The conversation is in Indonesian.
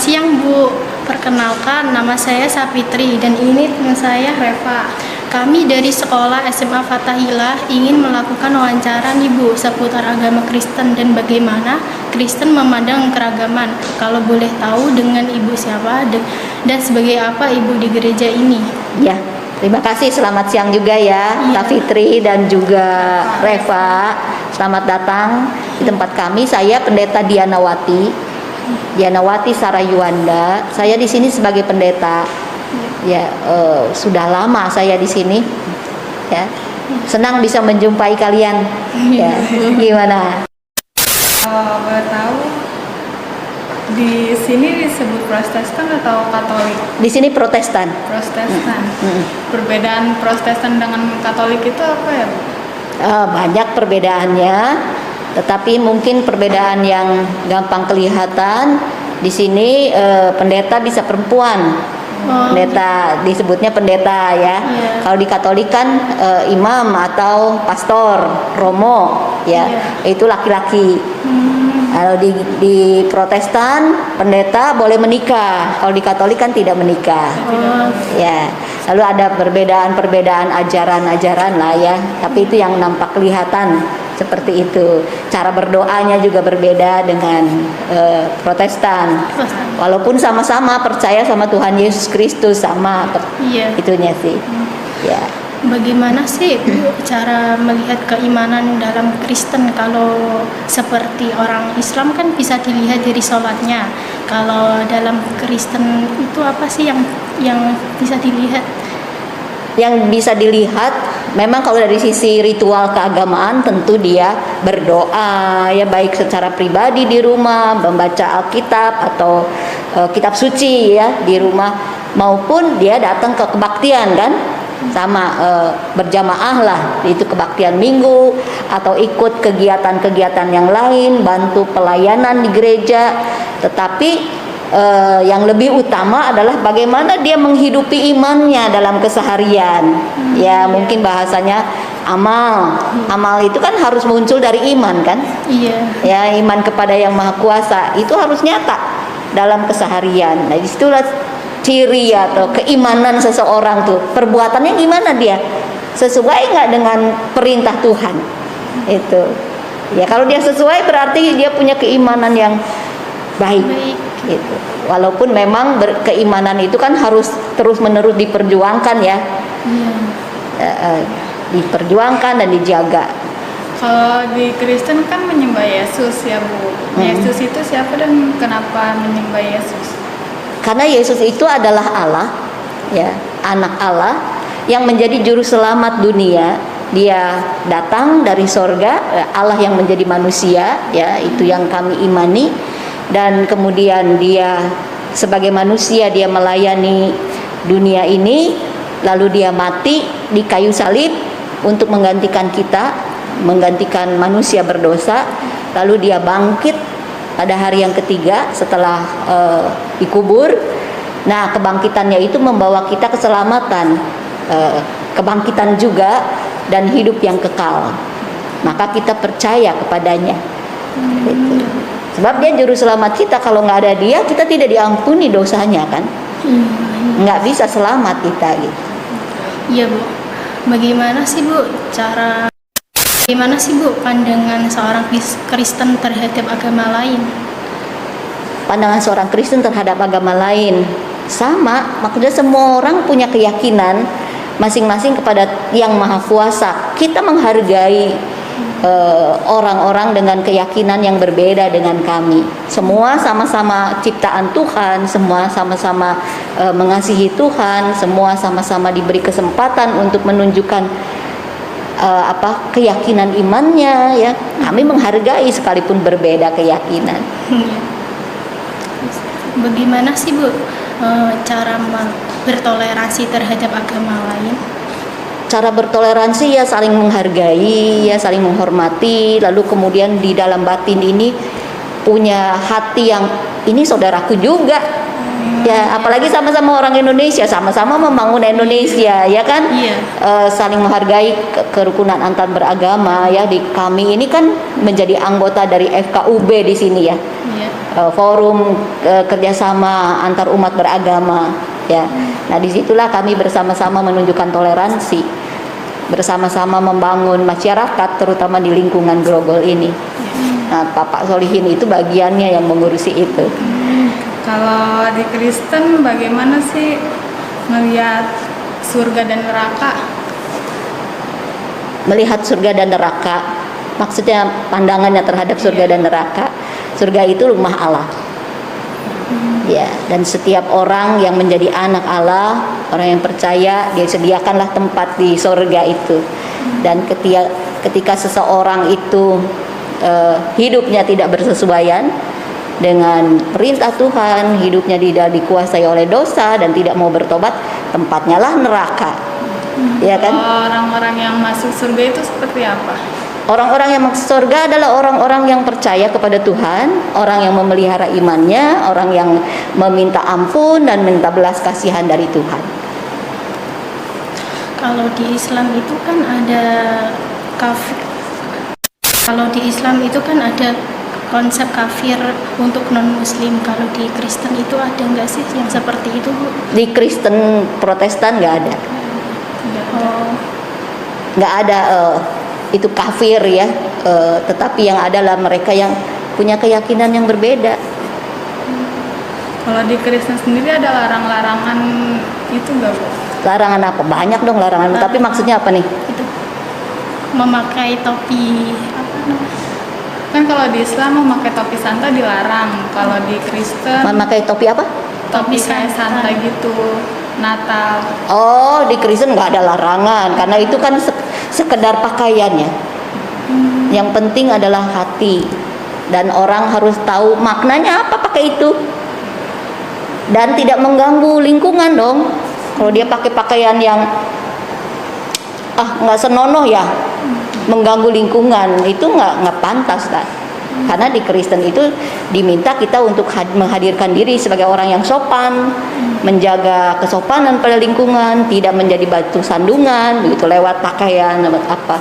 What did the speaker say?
siang Bu, perkenalkan nama saya Sapitri dan ini teman saya Reva. Kami dari sekolah SMA Fathahilah ingin melakukan wawancara nih Bu seputar agama Kristen dan bagaimana Kristen memandang keragaman. Kalau boleh tahu dengan Ibu siapa dan sebagai apa Ibu di gereja ini? Ya, terima kasih. Selamat siang juga ya, Kak Fitri dan juga Reva. Selamat datang di tempat kami. Saya Pendeta Dianawati Sarayuanda. Saya di sini sebagai pendeta. Ya, sudah lama saya di sini. Ya, senang bisa menjumpai kalian. Ya, gimana? Boleh tahu di sini disebut Protestan atau Katolik? Di sini Protestan. Protestan. Perbedaan Protestan dengan Katolik itu apa ya, Bu? Banyak perbedaannya, tetapi mungkin perbedaan yang gampang kelihatan di sini pendeta bisa perempuan. Pendeta disebutnya pendeta ya. Kalau di Katolik kan imam atau pastor, romo ya, itu laki-laki. Kalau di Protestan pendeta boleh menikah, kalau di Katolik kan tidak menikah. Ya, lalu ada perbedaan ajaran-ajaran lah ya, tapi itu yang nampak kelihatan seperti itu. Cara berdoanya juga berbeda dengan Protestan. Walaupun sama-sama percaya sama Tuhan Yesus Kristus, sama itunya sih. Ya. Bagaimana sih Bu cara melihat keimanan dalam Kristen? Kalau seperti orang Islam kan bisa dilihat dari sholatnya. Kalau dalam Kristen itu apa sih yang bisa dilihat? Yang bisa dilihat memang kalau dari sisi ritual keagamaan tentu dia berdoa ya, baik secara pribadi di rumah, membaca Alkitab atau kitab suci ya di rumah, maupun dia datang ke kebaktian kan, sama berjamaah lah, itu kebaktian minggu atau ikut kegiatan-kegiatan yang lain, bantu pelayanan di gereja. Tetapi yang lebih utama adalah bagaimana dia menghidupi imannya dalam keseharian. Ya, mungkin bahasanya amal. Amal itu kan harus muncul dari iman kan? Iya. Ya, iman kepada Yang Maha Kuasa itu harus nyata dalam keseharian. Nah, disitulah ciri atau keimanan seseorang tuh, perbuatannya gimana dia, sesuai nggak dengan perintah Tuhan itu ya. Kalau dia sesuai berarti dia punya keimanan yang baik. Gitu. Walaupun memang keimanan itu kan harus terus menerus diperjuangkan ya. Diperjuangkan dan dijaga. Kalau di Kristen kan menyembah Yesus ya Bu. Yesus itu siapa dan kenapa menyembah Yesus? Karena Yesus itu adalah Allah, ya, anak Allah yang menjadi juru selamat dunia. Dia datang dari sorga, Allah yang menjadi manusia, ya, itu yang kami imani. Dan kemudian dia sebagai manusia dia melayani dunia ini, lalu dia mati di kayu salib untuk menggantikan kita, menggantikan manusia berdosa. Lalu dia bangkit pada hari yang ketiga setelah dikubur. Nah, kebangkitannya itu membawa kita keselamatan, kebangkitan juga dan hidup yang kekal. Maka kita percaya kepadanya. Gitu. Sebab dia juru selamat kita. Kalau nggak ada dia, kita tidak diampuni dosanya kan? Nggak bisa selamat kita gitu. Iya Bu. Bagaimana sih Bu pandangan seorang Kristen terhadap agama lain? Pandangan seorang Kristen terhadap agama lain sama, maksudnya semua orang punya keyakinan masing-masing kepada Yang Maha Kuasa. Kita menghargai orang-orang dengan keyakinan yang berbeda dengan kami. Semua sama-sama ciptaan Tuhan, semua sama-sama mengasihi Tuhan, semua sama-sama diberi kesempatan untuk menunjukkan keyakinan imannya ya. Kami menghargai sekalipun berbeda keyakinan. Bagaimana sih Bu cara bertoleransi terhadap agama lain? Cara bertoleransi ya saling menghargai, ya saling menghormati, lalu kemudian di dalam batin ini punya hati yang ini saudaraku juga. Ya, apalagi sama-sama orang Indonesia, sama-sama membangun Indonesia, ya kan? Iya. Saling menghargai kerukunan antar beragama, ya. Di kami ini kan menjadi anggota dari FKUB di sini, ya. Iya. Forum kerjasama antar umat beragama, ya. Nah, disitulah kami bersama-sama menunjukkan toleransi, bersama-sama membangun masyarakat, terutama di lingkungan Grogol ini. Nah, Bapak Solihin itu bagiannya yang mengurusi itu. Kalau di Kristen bagaimana sih melihat surga dan neraka? Melihat surga dan neraka, maksudnya pandangannya terhadap surga dan neraka. Surga itu rumah Allah. Ya, dan setiap orang yang menjadi anak Allah, orang yang percaya, dia sediakanlah tempat di surga itu. Dan ketika seseorang itu hidupnya tidak bersesuaian dengan perintah Tuhan, hidupnya tidak dikuasai oleh dosa dan tidak mau bertobat, tempatnya lah neraka. Ya kan? Orang-orang yang masuk surga itu seperti apa? Orang-orang yang masuk surga adalah orang-orang yang percaya kepada Tuhan, orang yang memelihara imannya, orang yang meminta ampun dan minta belas kasihan dari Tuhan. Kalau di Islam itu kan ada kafir. Kalau di Islam itu kan ada konsep kafir untuk non-muslim. Kalau di Kristen itu ada nggak sih yang seperti itu, Bu? Di Kristen Protestan nggak ada. Oh, Nggak ada itu kafir, ya. Tetapi yang adalah mereka yang punya keyakinan yang berbeda. Kalau di Kristen sendiri ada larangan itu nggak, Bu? Larangan apa? Banyak dong larangan. Tapi maksudnya apa nih? itu memakai topi apa namanya? Kan kalau di Islam memakai topi Santa dilarang. Kalau di Kristen Memakai topi apa? topi Topi kayak Santa. Santa gitu, Natal. Oh, di Kristen nggak ada larangan karena itu kan sekedar pakaiannya. Yang penting adalah hati, dan orang harus tahu maknanya apa pakai itu, dan tidak mengganggu lingkungan dong. Kalau dia pakai pakaian yang nggak senonoh, ya, mengganggu lingkungan, itu nggak pantas lah. Karena di Kristen itu diminta kita untuk menghadirkan diri sebagai orang yang sopan, menjaga kesopanan pada lingkungan, tidak menjadi batu sandungan begitu lewat pakaian, lewat apa.